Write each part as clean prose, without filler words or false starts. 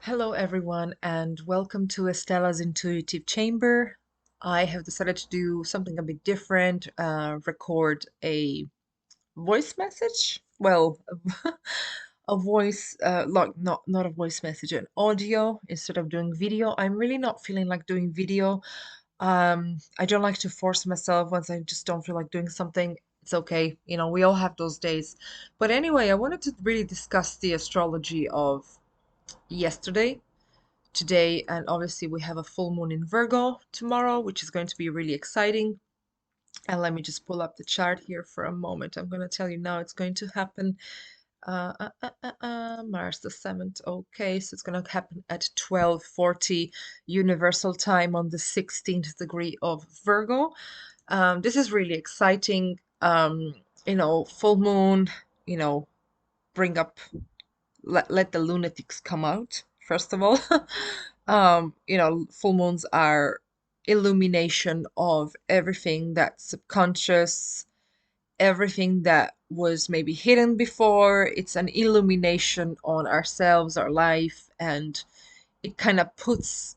Hello, everyone, and welcome to Estella's Intuitive Chamber. I have decided to do something a bit different, record a voice message. Well, a voice, like not a voice message, an audio instead of doing video. I'm really not feeling like doing video. I don't like to force myself once I just don't feel like doing something. It's okay, we all have those days. But anyway, I wanted to really discuss the astrology of yesterday, today, and obviously we have a full moon in Virgo tomorrow, which is going to be really exciting. And let me just pull up the chart here for a moment. I'm going to tell you now it's going to happen Mars the 7th. Okay, so it's going to happen at 12:40 Universal Time on the 16th degree of Virgo. This is really exciting. Full moon, you know, bring up, let the lunatics come out, first of all. Full moons are illumination of everything that's subconscious, everything that was maybe hidden before. It's an illumination on ourselves, our life, and it kind of puts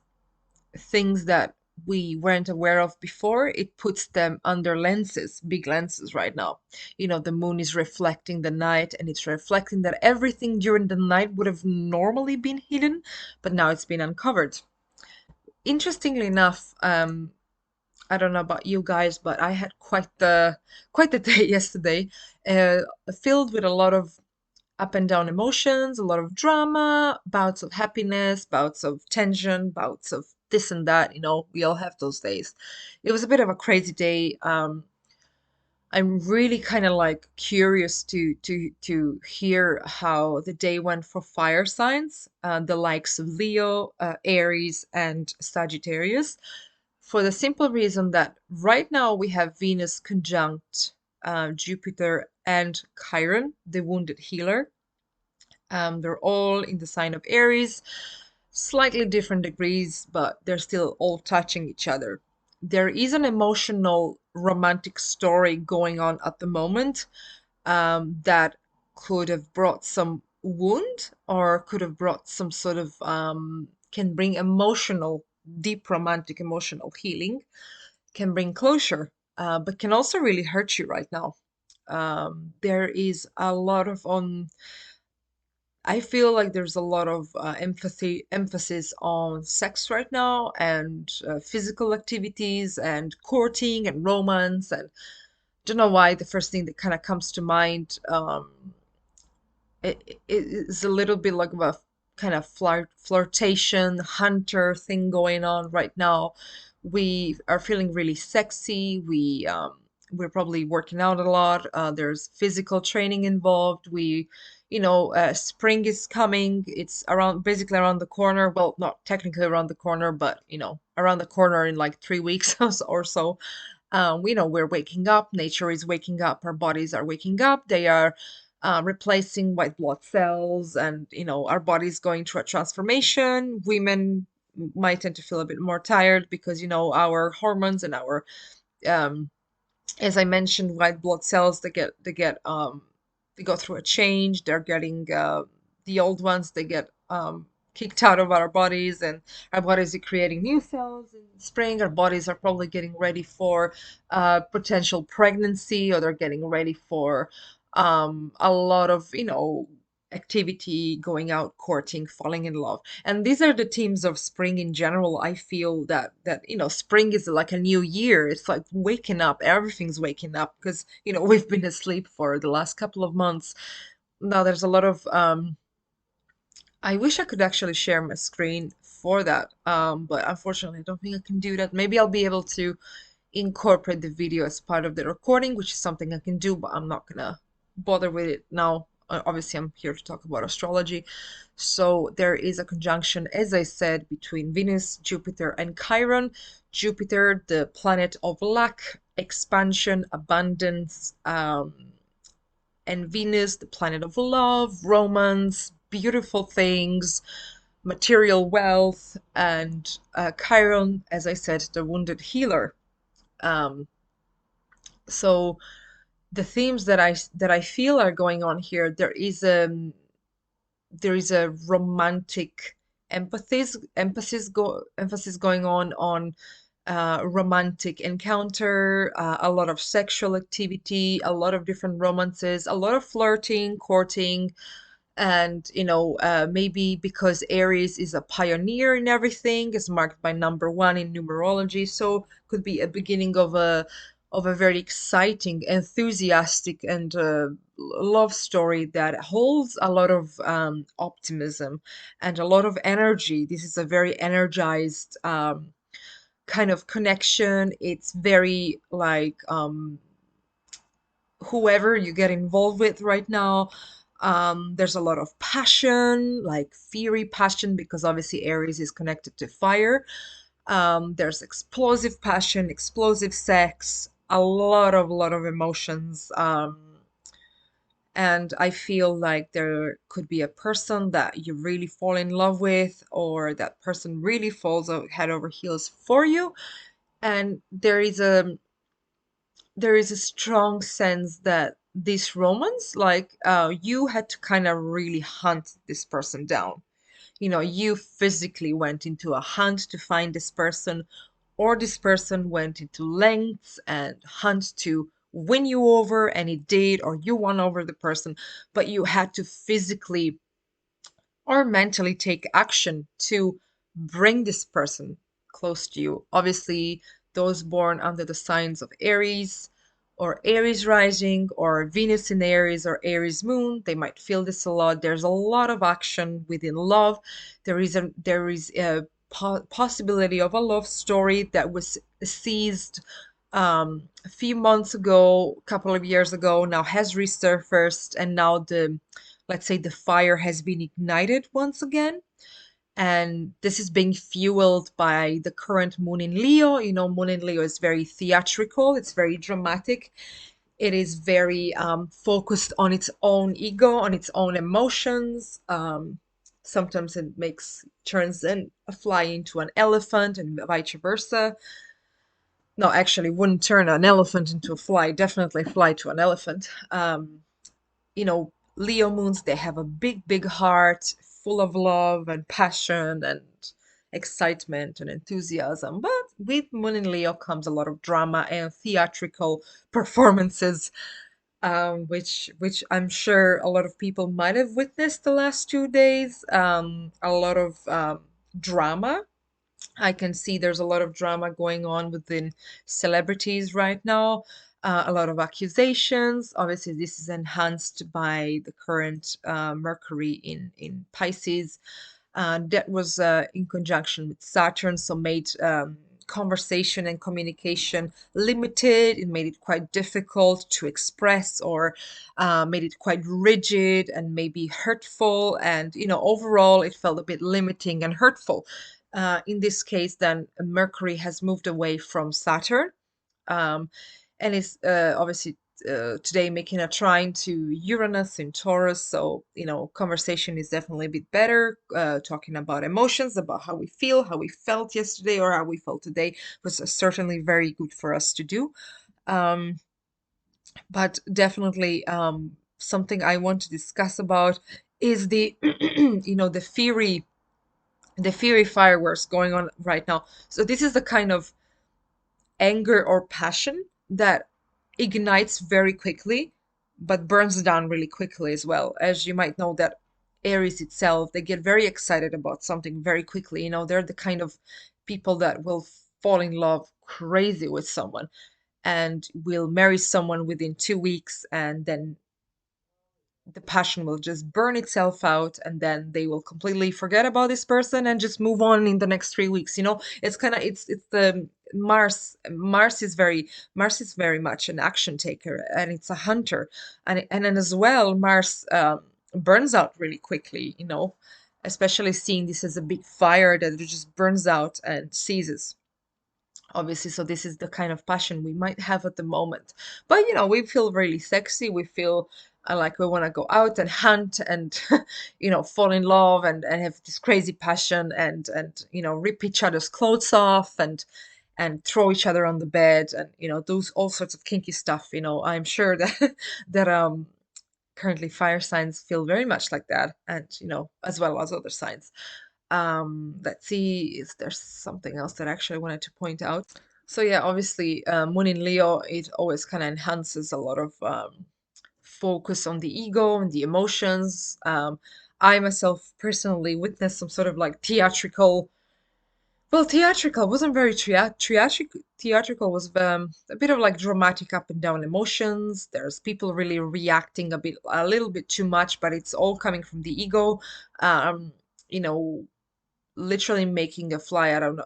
things that we weren't aware of before, it puts them under lenses, big lenses right now. The moon is reflecting the night, and it's reflecting that everything during the night would have normally been hidden, but now it's been uncovered. Interestingly enough, I don't know about you guys, but I had quite the day yesterday, uh, filled with a lot of up and down emotions, a lot of drama, bouts of happiness, bouts of tension, bouts of this and that. We all have those days. It was a bit of a crazy day. I'm really kind of like curious to hear how the day went for fire signs, the likes of Leo, Aries, and Sagittarius, for the simple reason that right now we have Venus conjunct Jupiter and Chiron, the wounded healer. They're all in the sign of Aries, slightly different degrees, but they're still all touching each other. There is an emotional romantic story going on at the moment, that could have brought some wound, or could have brought some sort of, can bring emotional, deep romantic emotional healing, can bring closure, but can also really hurt you right now. There is a lot of on I feel like there's a lot of emphasis on sex right now, and physical activities and courting and romance, and don't know why the first thing that kind of comes to mind, it is a little bit like a kind of flirtation hunter thing going on right now. We are feeling really sexy. We're probably working out a lot. There's physical training involved. Spring is coming. It's around, basically around the corner. Well, not technically around the corner, but around the corner in like 3 weeks or so. We're waking up. Nature is waking up. Our bodies are waking up. They are replacing white blood cells, and our body's going through a transformation. Women might tend to feel a bit more tired because our hormones and our, um, as I mentioned, white blood cells, they go through a change. They're getting, the old ones, they get kicked out of our bodies, and our bodies are creating new cells in spring. Our bodies are probably getting ready for potential pregnancy, or they're getting ready for a lot of activity, going out, courting, falling in love. And these are the themes of spring in general. I feel that spring is like a new year. It's like waking up. Everything's waking up because we've been asleep for the last couple of months. Now there's a lot of, I wish I could actually share my screen for that, but unfortunately I don't think I can do that. Maybe I'll be able to incorporate the video as part of the recording, which is something I can do, but I'm not gonna bother with it now. Obviously, I'm here to talk about astrology. So there is a conjunction, as I said, between Venus, Jupiter, and Chiron. Jupiter, the planet of luck, expansion, abundance, and Venus, the planet of love, romance, beautiful things, material wealth, and Chiron, as I said, the wounded healer. Um, so the themes that I feel are going on here, there is a romantic emphasis going on romantic encounter, a lot of sexual activity, a lot of different romances, a lot of flirting, courting, and maybe because Aries is a pioneer in everything, is marked by number one in numerology, so could be a beginning of a very exciting, enthusiastic, and love story that holds a lot of optimism and a lot of energy. This is a very energized kind of connection. It's very like whoever you get involved with right now. There's a lot of passion, like fiery passion, because obviously Aries is connected to fire. There's explosive passion, explosive sex, a lot of emotions. And I feel like there could be a person that you really fall in love with, or that person really falls head over heels for you. And there is a strong sense that this romance, like you had to kind of really hunt this person down. You physically went into a hunt to find this person, or this person went into lengths and hunt to win you over, and it did, or you won over the person, but you had to physically or mentally take action to bring this person close to you. Obviously, those born under the signs of Aries or Aries rising or Venus in Aries or Aries moon, they might feel this a lot. There's a lot of action within love. There is a possibility of a love story that was seized a few months ago, a couple of years ago, now has resurfaced, and now let's say the fire has been ignited once again. And this is being fueled by the current moon in Leo. Moon in Leo is very theatrical, it's very dramatic, it is very focused on its own ego, on its own emotions. Sometimes it turns a fly into an elephant and vice versa. No, actually, wouldn't turn an elephant into a fly, definitely fly to an elephant. Leo moons, they have a big, big heart full of love and passion and excitement and enthusiasm. But with Moon in Leo comes a lot of drama and theatrical performances, which I'm sure a lot of people might have witnessed the last 2 days. A lot of drama. I can see there's a lot of drama going on within celebrities right now. A lot of accusations. Obviously, this is enhanced by the current Mercury in Pisces. That was in conjunction with Saturn, so made conversation and communication limited. It made it quite difficult to express, or made it quite rigid and maybe hurtful. And, overall, it felt a bit limiting and hurtful. In this case, then Mercury has moved away from Saturn, um, and is obviously today making a trine to Uranus in Taurus. So, conversation is definitely a bit better. Talking about emotions, about how we feel, how we felt yesterday, or how we felt today was certainly very good for us to do. Um, but definitely something I want to discuss about is the fiery fireworks going on right now. So this is the kind of anger or passion that ignites very quickly, but burns down really quickly as well. As you might know, that Aries itself, they get very excited about something very quickly. They're the kind of people that will fall in love crazy with someone and will marry someone within 2 weeks, and then the passion will just burn itself out, and then they will completely forget about this person and just move on in the next 3 weeks. It's the Mars is very much an action taker, and it's a hunter, and then as well Mars burns out really quickly, especially seeing this as a big fire that just burns out and seizes, obviously. So this is the kind of passion we might have at the moment. But we feel really sexy, we feel like we want to go out and hunt and fall in love and have this crazy passion, and rip each other's clothes off and throw each other on the bed, and those all sorts of kinky stuff. I'm sure that that currently fire signs feel very much like that, and as well as other signs. Let's see, is there something else that actually I wanted to point out? So yeah, obviously, Moon in Leo, it always kind of enhances a lot of focus on the ego and the emotions. I myself personally witnessed some sort of like theatrical. Well, theatrical wasn't very theatrical. Theatrical was a bit of like dramatic up and down emotions. There's people really reacting a little bit too much, but it's all coming from the ego. Um, you know, literally making a fly out of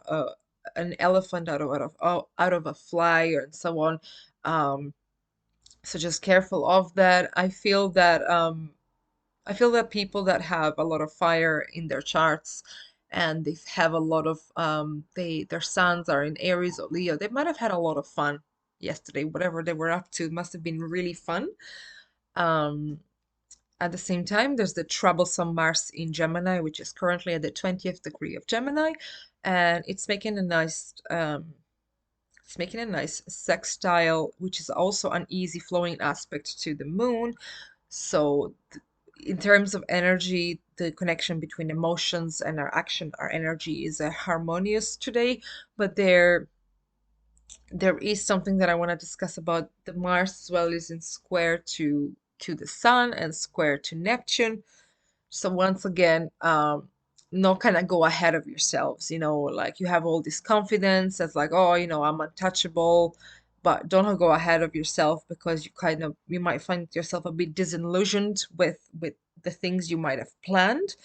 an elephant out of a fly and so on. Um, so just careful of that. I feel that people that have a lot of fire in their charts and they have a lot of their suns are in Aries or Leo, they might have had a lot of fun yesterday. Whatever they were up to must have been really fun. Um, at the same time, there's the troublesome Mars in Gemini, which is currently at the 20th degree of Gemini, and it's making a nice sextile, which is also an easy flowing aspect to the moon. So, in terms of energy, the connection between emotions and our action, our energy is harmonious today. But there is something that I want to discuss about the Mars as well is in square to the Sun and square to Neptune. So once again, not kind of go ahead of yourselves, like you have all this confidence that's like, oh, I'm untouchable, but don't go ahead of yourself because you might find yourself a bit disillusioned with the things you might have planned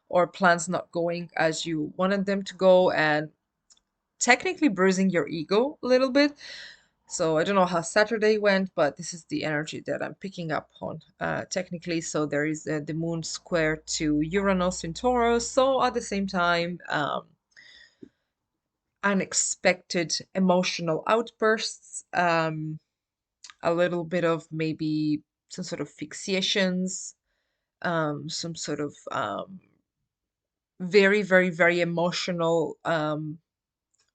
or plans not going as you wanted them to go and technically bruising your ego a little bit. So I don't know how Saturday went, but this is the energy that I'm picking up on technically. So there is the moon square to Uranus in Taurus. So at the same time, unexpected emotional outbursts, a little bit of maybe some sort of fixations, some sort of very, very, very emotional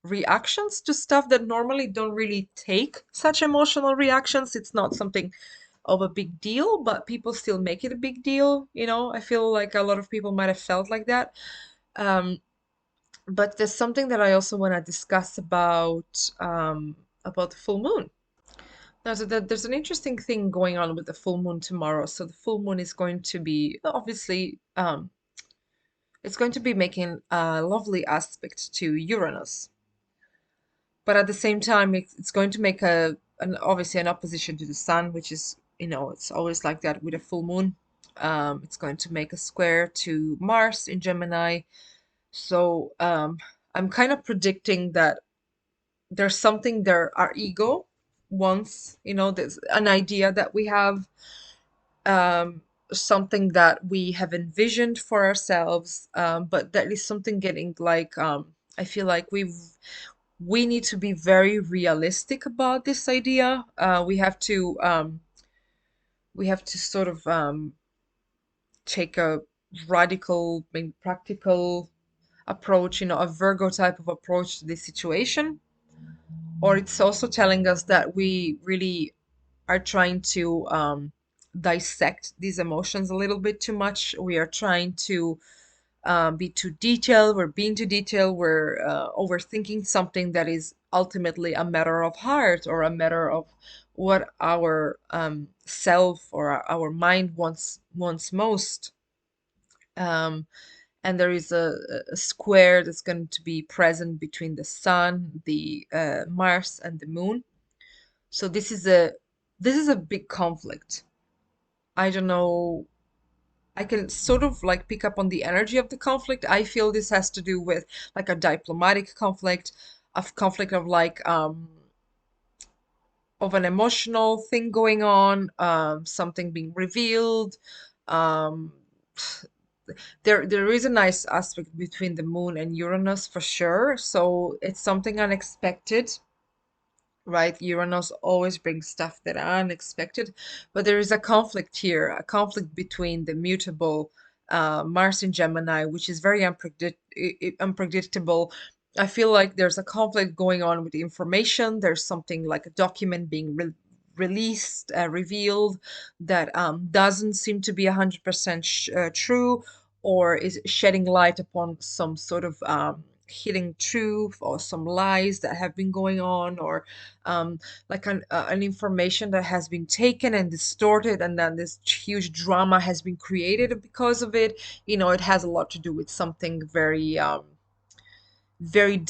reactions to stuff that normally don't really take such emotional reactions. It's not something of a big deal, but people still make it a big deal. I feel like a lot of people might have felt like that. Um, but there's something that I also want to discuss about the full moon. Now, so there's an interesting thing going on with the full moon tomorrow. So the full moon is going to be obviously it's going to be making a lovely aspect to Uranus, but at the same time, it's going to make obviously an opposition to the sun, which is it's always like that with a full moon. It's going to make a square to Mars in Gemini. So I'm kind of predicting that there's something there, our ego wants, there's an idea that we have, um, something that we have envisioned for ourselves, but that is something getting like, I feel like we need to be very realistic about this idea. We have to sort of take a radical, maybe practical approach, a Virgo type of approach to this situation. Or it's also telling us that we really are trying to dissect these emotions a little bit too much. We are trying to be too detailed. We're being too detailed. We're overthinking something that is ultimately a matter of heart or a matter of what our self or our mind wants most. Um, and there is a square that's going to be present between the sun, the Mars, and the moon. So this is a big conflict. I don't know. I can sort of like pick up on the energy of the conflict. I feel this has to do with like a diplomatic conflict, of conflict of like of an emotional thing going on, something being revealed. Um, there is a nice aspect between the moon and Uranus for sure. So it's something unexpected, right? Uranus always brings stuff that are unexpected, but there is a conflict here, a conflict between the mutable Mars in Gemini, which is very unpredictable. I feel like there's a conflict going on with the information. There's something like a document being revealed that doesn't seem to be 100% true, or is it shedding light upon some sort of hidden truth or some lies that have been going on, or like an information that has been taken and distorted, and then this huge drama has been created because of it. It has a lot to do with something very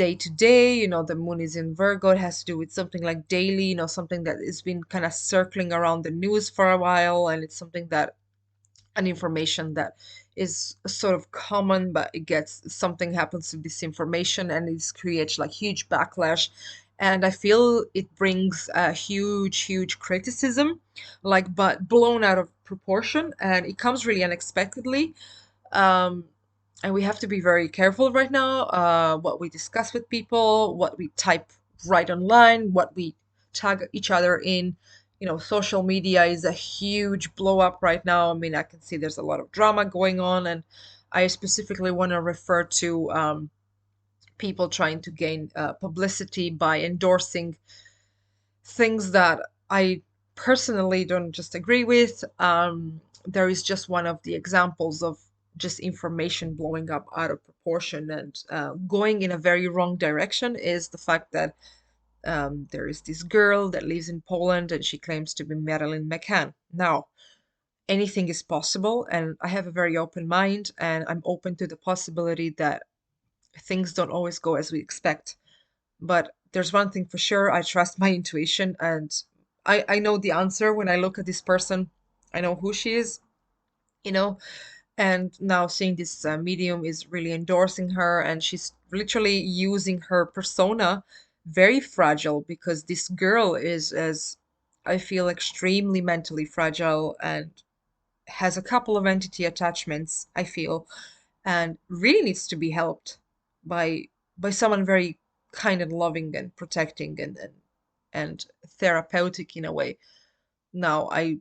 day to day. The moon is in Virgo. It has to do with something like daily, something that has been kind of circling around the news for a while, and it's something that an information that is sort of common, but it gets something happens to this information and it creates like huge backlash. And I feel it brings a huge criticism, like, but blown out of proportion, and it comes really unexpectedly. Um, and we have to be very careful right now, what we discuss with people, what we type right online, what we tag each other in. Social media is a huge blow up right now. I mean, I can see there's a lot of drama going on, and I specifically want to refer to people trying to gain publicity by endorsing things that I personally don't just agree with. There is just one of the examples of just information blowing up out of proportion and going in a very wrong direction is the fact that there is this girl that lives in Poland and she claims to be Madeline McCann. Now, anything is possible, and I have a very open mind, and I'm open to the possibility that things don't always go as we expect. But there's one thing for sure, I trust my intuition, and I know the answer when I look at this person. I know who she is, you know, and now seeing this medium is really endorsing her, and she's literally using her persona very fragile, because this girl is, as I feel, extremely mentally fragile and has a couple of entity attachments, I feel, and really needs to be helped by someone very kind and loving and protecting and therapeutic in a way. Now, I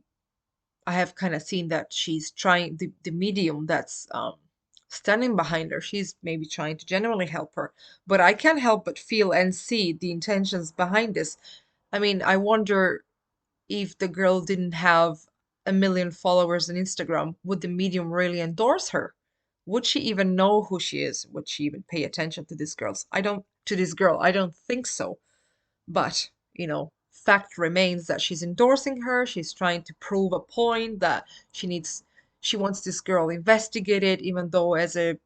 have kind of seen that she's trying, the medium that's standing behind her, she's maybe trying to genuinely help her, but I can't help but feel and see the intentions behind this. I mean, I wonder, if the girl didn't have a million followers on Instagram, would the medium really endorse her? Would she even know who she is? Would she even pay attention to this girl? I don't think so. But, fact remains that she's endorsing her. She's trying to prove a point that she wants this girl investigated, even though if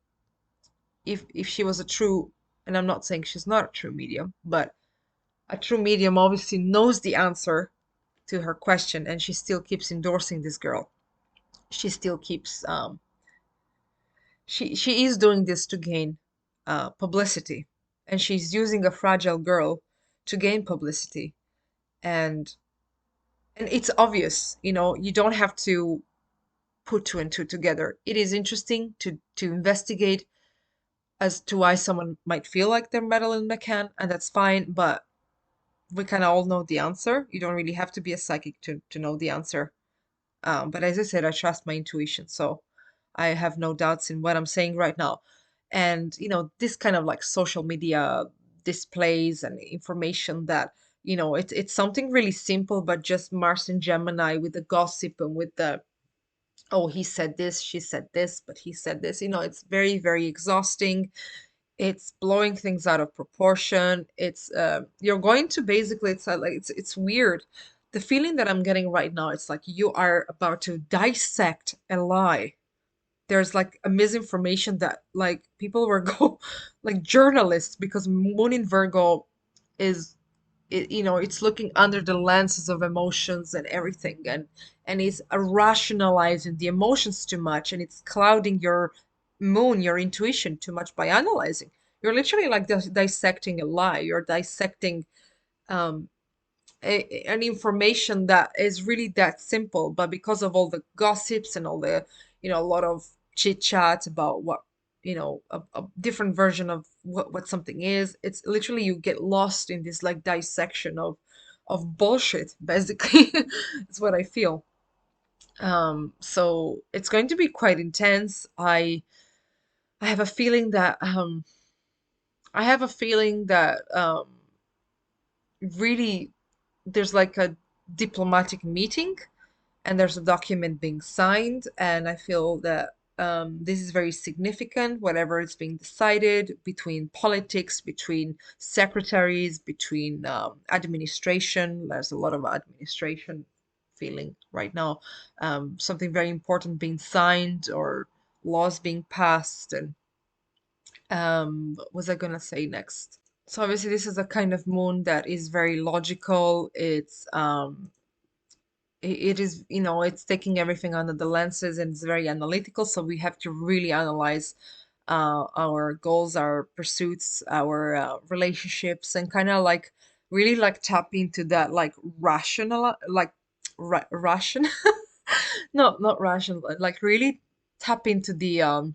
she was a true, and I'm not saying she's not a true medium, but a true medium obviously knows the answer to her question, and she still keeps endorsing this girl. She still keeps she is doing this to gain publicity, and she's using a fragile girl to gain publicity, and it's obvious. You don't have to put two and two together. It is interesting to investigate as to why someone might feel like they're Madeline McCann, and that's fine, but we kind of all know the answer. You don't really have to be a psychic to know the answer. But as I said, I trust my intuition, so I have no doubts in what I'm saying right now. And this kind of like social media displays and information that it's something really simple, but just Mars and Gemini with the gossip and with the, oh, he said this, she said this, but he said this. It's very exhausting. It's blowing things out of proportion. It's you're going to basically, it's weird. The feeling that I'm getting right now, it's like you are about to dissect a lie. There's like a misinformation that like people were go like journalists, because Moon in Virgo is it's looking under the lenses of emotions and everything, and it's rationalizing the emotions too much, and it's clouding your moon, your intuition too much by analyzing. You're literally like dissecting a lie. You're dissecting um an information that is really that simple, but because of all the gossips and all the, a lot of chit chat about what, a different version of what something is, it's literally you get lost in this like dissection of bullshit, basically. It's what I feel. So it's going to be quite intense. I have a feeling that really there's like a diplomatic meeting, and there's a document being signed, and I feel that This is very significant, whatever is being decided between politics, between secretaries, between administration. There's a lot of administration feeling right now. Something very important being signed or laws being passed. And what was I gonna say next? So obviously this is a kind of moon that is very logical. It is, it's taking everything under the lenses and it's very analytical. So we have to really analyze our goals, our pursuits, our relationships, and kind of like really like tap into that like rational, like ration, no, not rational, like really tap into the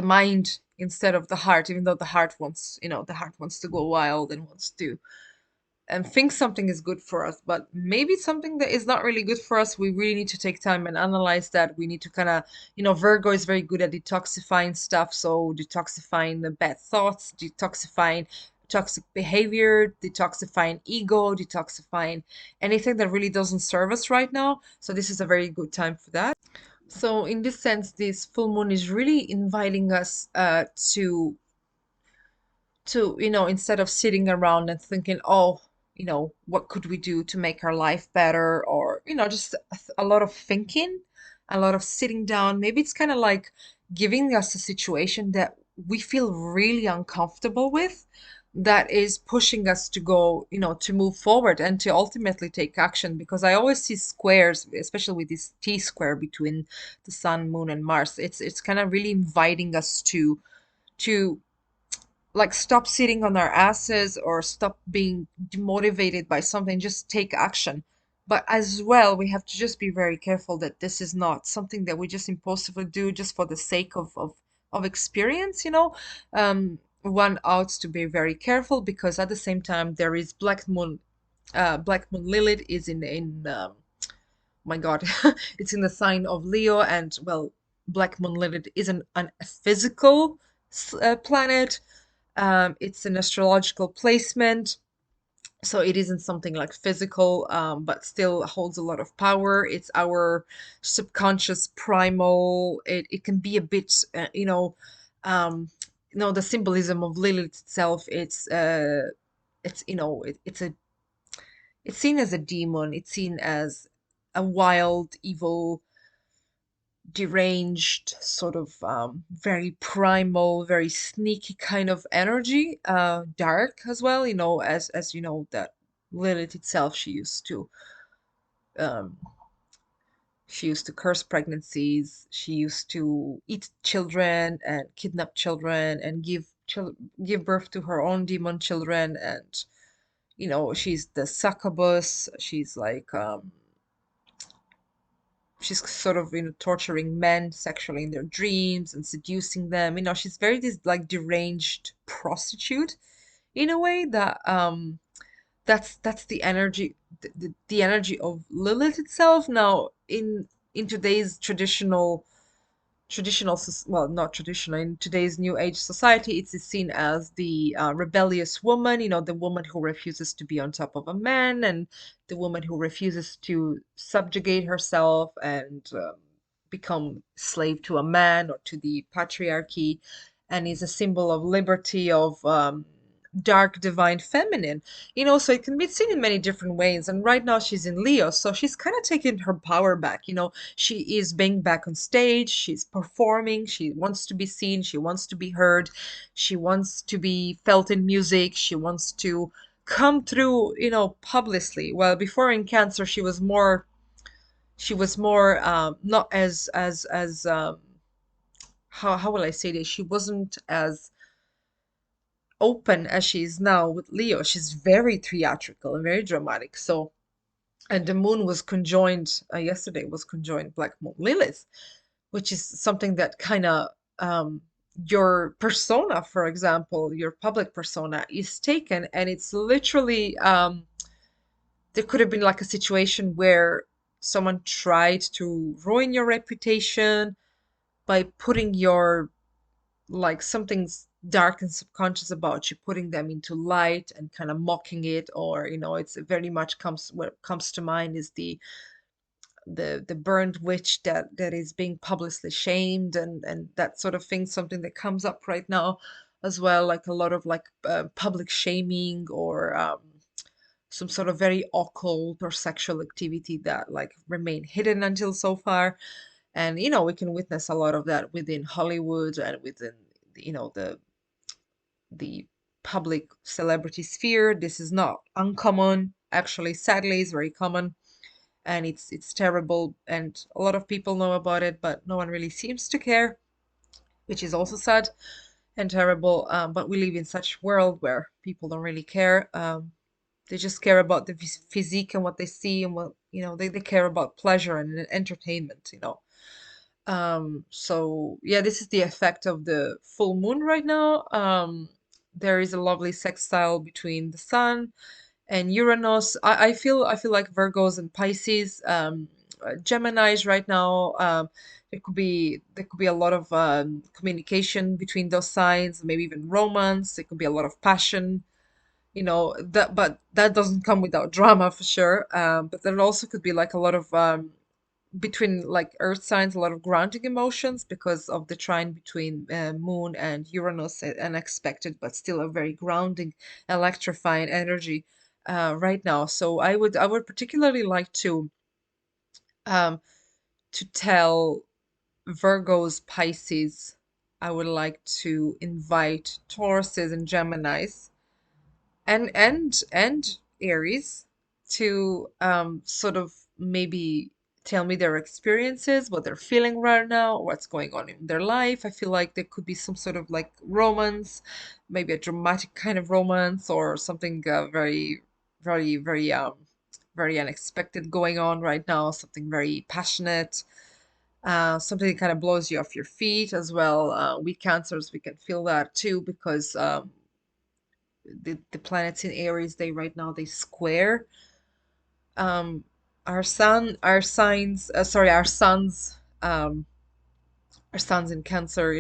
mind instead of the heart, even though the heart wants, the heart wants to go wild and wants to and think something is good for us, but maybe something that is not really good for us. We really need to take time and analyze that. We need to kind of, Virgo is very good at detoxifying stuff. So detoxifying the bad thoughts, detoxifying toxic behavior, detoxifying ego, detoxifying anything that really doesn't serve us right now. So this is a very good time for that. So in this sense, this full moon is really inviting us to instead of sitting around and thinking, oh, what could we do to make our life better, or just a lot of thinking, a lot of sitting down. Maybe it's kind of like giving us a situation that we feel really uncomfortable with, that is pushing us to go, to move forward and to ultimately take action. Because I always see squares, especially with this T square between the sun, moon, and Mars. It's kind of really inviting us to like stop sitting on our asses or stop being demotivated by something, just take action. But as well, we have to just be very careful that this is not something that we just impulsively do just for the sake of experience, one ought to be very careful, because at the same time there is Black Moon Lilith is in my God, it's in the sign of Leo, and well, Black Moon Lilith isn't a physical planet. It's an astrological placement, so it isn't something like physical, but still holds a lot of power. It's our subconscious primal. It can be a bit, the symbolism of Lilith itself. It's it's seen as a demon. It's seen as a wild, evil, deranged, sort of very primal, very sneaky kind of energy, dark as well, as you know, that Lilith itself, um, she used to curse pregnancies, she used to eat children and kidnap children and give birth to her own demon children. And she's the succubus. She's like she's sort of torturing men sexually in their dreams and seducing them. She's very this like deranged prostitute in a way that that's the energy, the energy of Lilith itself. Now in today's well, not traditional, in today's new age society, it's seen as the rebellious woman, the woman who refuses to be on top of a man, and the woman who refuses to subjugate herself and become slave to a man or to the patriarchy, and is a symbol of liberty, of dark divine feminine. So it can be seen in many different ways. And right now she's in Leo, so she's kind of taking her power back. She is being back on stage, she's performing, she wants to be seen, she wants to be heard, she wants to be felt in music, she wants to come through, publicly. Well, before in Cancer, she was more not as how will I say this? She wasn't as open as she is now with Leo. She's very theatrical and very dramatic. So, and the moon was conjoined yesterday, was conjoined Black Moon Lilith, which is something that kind of your persona, for example, your public persona is taken, and it's literally there could have been like a situation where someone tried to ruin your reputation by putting your like something's dark and subconscious about you, putting them into light and kind of mocking it. Or it's very much comes what comes to mind is the burned witch that is being publicly shamed, and that sort of thing, something that comes up right now as well, like a lot of like public shaming, or some sort of very occult or sexual activity that like remain hidden until so far. And we can witness a lot of that within Hollywood and within the public celebrity sphere. This is not uncommon. Actually, sadly, it's very common, and it's terrible, and a lot of people know about it, but no one really seems to care, which is also sad and terrible. But we live in such world where people don't really care. They just care about the physique and what they see, and what they care about pleasure and entertainment. So yeah, this is the effect of the full moon right now. There is a lovely sextile between the sun and Uranus. I feel like Virgos and Pisces, Geminis right now. There could be a lot of communication between those signs, maybe even romance. There could be a lot of passion. But that doesn't come without drama for sure. But there also could be like a lot of between like earth signs, a lot of grounding emotions because of the trine between moon and Uranus, unexpected but still a very grounding, electrifying energy right now. So I would particularly like um to tell Virgos, Pisces. I would like to invite Tauruses and Geminis and Aries to sort of maybe tell me their experiences, what they're feeling right now, what's going on in their life. I feel like there could be some sort of like romance, maybe a dramatic kind of romance, or something very, very, very unexpected going on right now, something very passionate. Something that kind of blows you off your feet as well. We cancers, we can feel that too, because the planets in Aries, they right now they square um our signs, sorry, our suns in Cancer.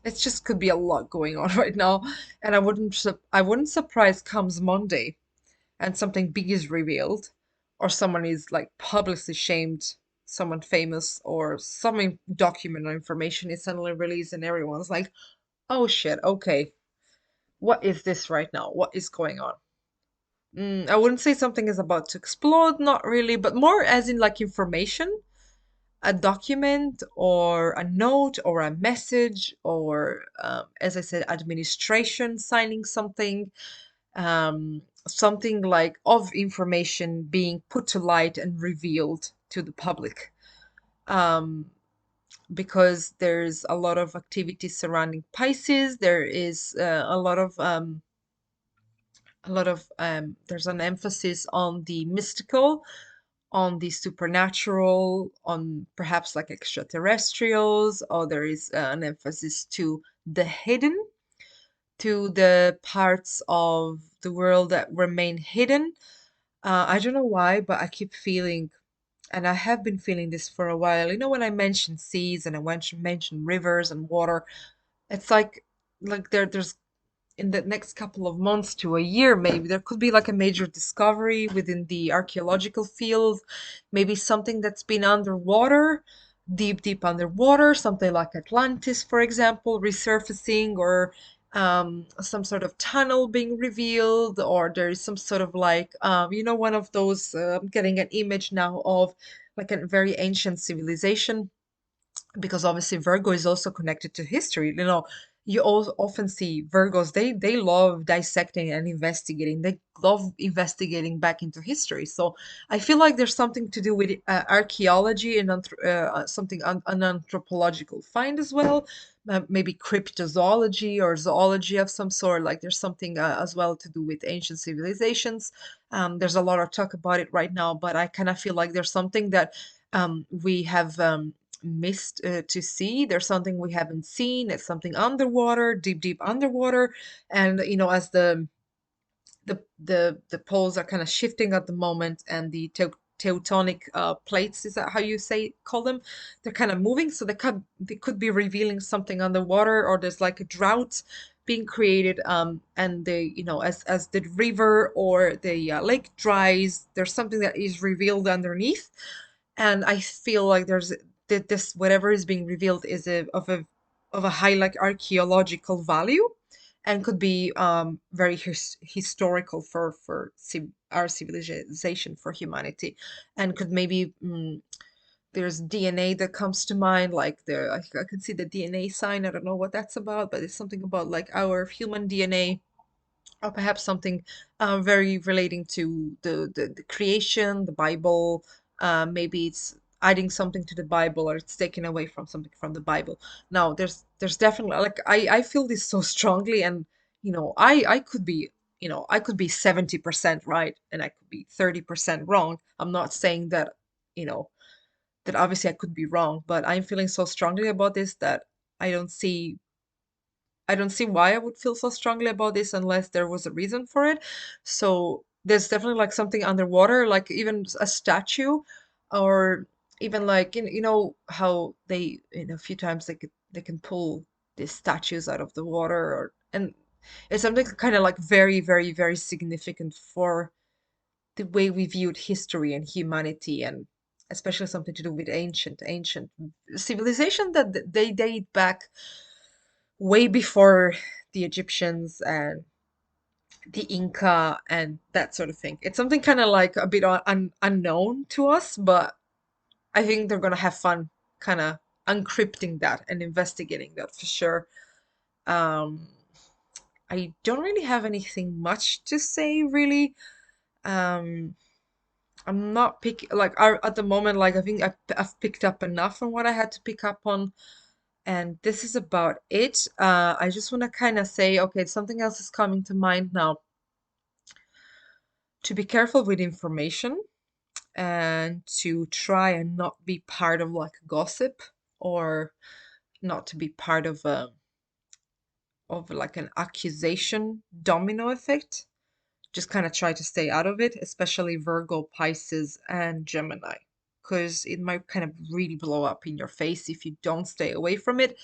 It just could be a lot going on right now, and I wouldn't surprise comes Monday and something big is revealed, or someone is like publicly shamed, someone famous, or some document or information is suddenly released, and everyone's like, oh shit, okay, what is this right now, what is going on? I wouldn't say something is about to explode, not really, but more as in like information, a document or a note or a message, or as I said, administration signing something, something like of information being put to light and revealed to the public. Um, because there's a lot of activity surrounding Pisces. There is there's an emphasis on the mystical, on the supernatural, on perhaps like extraterrestrials, or there is an emphasis to the hidden, to the parts of the world that remain hidden. I don't know why, but I keep feeling, and I have been feeling this for a while. When I mention seas and I mention rivers and water, it's like there's in the next couple of months to a year, maybe there could be like a major discovery within the archaeological field, maybe something that's been underwater, deep, deep underwater, something like Atlantis, for example, resurfacing, or some sort of tunnel being revealed, or there is some sort of like, one of those, I'm getting an image now of like a very ancient civilization, because obviously Virgo is also connected to history. You also often see Virgos, they love dissecting and investigating. They love investigating back into history. So I feel like there's something to do with archaeology and something an anthropological find as well. Maybe cryptozoology or zoology of some sort. Like there's something as well to do with ancient civilizations. There's a lot of talk about it right now, but I kind of feel like there's something that we have missed to see. There's something we haven't seen. It's something underwater, deep, deep underwater. And as the poles are kind of shifting at the moment, and the tectonic plates. Is that how you say call them? They're kind of moving, so they could be revealing something on the water, or there's like a drought being created. And they, as the river or the lake dries, there's something that is revealed underneath. And I feel like there's that this whatever is being revealed is of a high like archaeological value, and could be very historical for our civilization, for humanity, and could maybe there's DNA that comes to mind, like I could see the DNA sign. I don't know what that's about, but it's something about like our human DNA, or perhaps something very relating to the creation, the Bible. Maybe it's adding something to the Bible, or it's taken away from something from the Bible. Now, there's definitely like I feel this so strongly, and I could be, I could be 70% right, and I could be 30% wrong. I'm not saying that, you know, that obviously I could be wrong, but I'm feeling so strongly about this that I don't see I don't see why I would feel so strongly about this unless there was a reason for it. So there's definitely like something underwater, like even a statue, or even like how they a few times they can pull these statues out of the water, and it's something kind of like very, very, very significant for the way we viewed history and humanity, and especially something to do with ancient civilization that they date back way before the Egyptians and the Inca and that sort of thing. It's something kind of like a bit unknown to us, but I think they're gonna have fun kind of uncrypting that and investigating that for sure. Um, I don't really have anything much to say really. Um, I'm not pick like at the moment, like I think I've picked up enough on what I had to pick up on. And this is about it. I just want to kind of say, okay, something else is coming to mind now. To be careful with information, and to try and not be part of like gossip, or not to be part of like an accusation domino effect. Just kind of try to stay out of it, especially Virgo, Pisces, and Gemini, because it might kind of really blow up in your face if you don't stay away from it.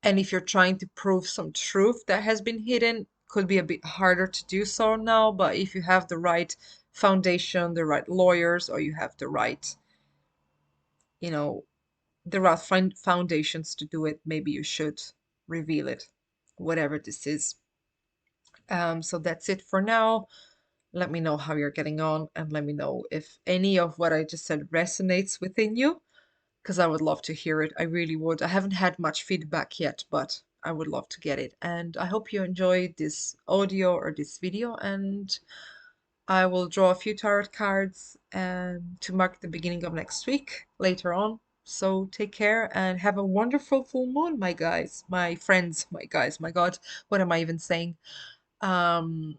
And if you're trying to prove some truth that has been hidden, could be a bit harder to do so now. But if you have the right foundation, the right lawyers, or you have you know, the right foundations to do it, maybe you should reveal it, whatever this is. So that's it for now. Let me know how you're getting on, and let me know if any of what I just said resonates within you, because I would love to hear it. I really would. I haven't had much feedback yet, but I would love to get it. And I hope you enjoyed this audio or this video. And I will draw a few tarot cards to mark the beginning of next week later on. So take care and have a wonderful full moon, my guys, my friends, my guys, my God, what am I even saying? Um,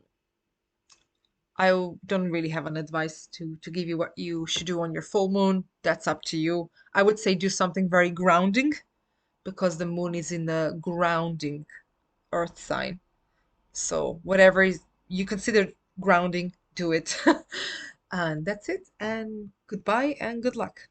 I don't really have an advice to give you what you should do on your full moon. That's up to you. I would say do something very grounding, because the moon is in the grounding earth sign. So whatever is you consider grounding, do it. And that's it. And goodbye and good luck.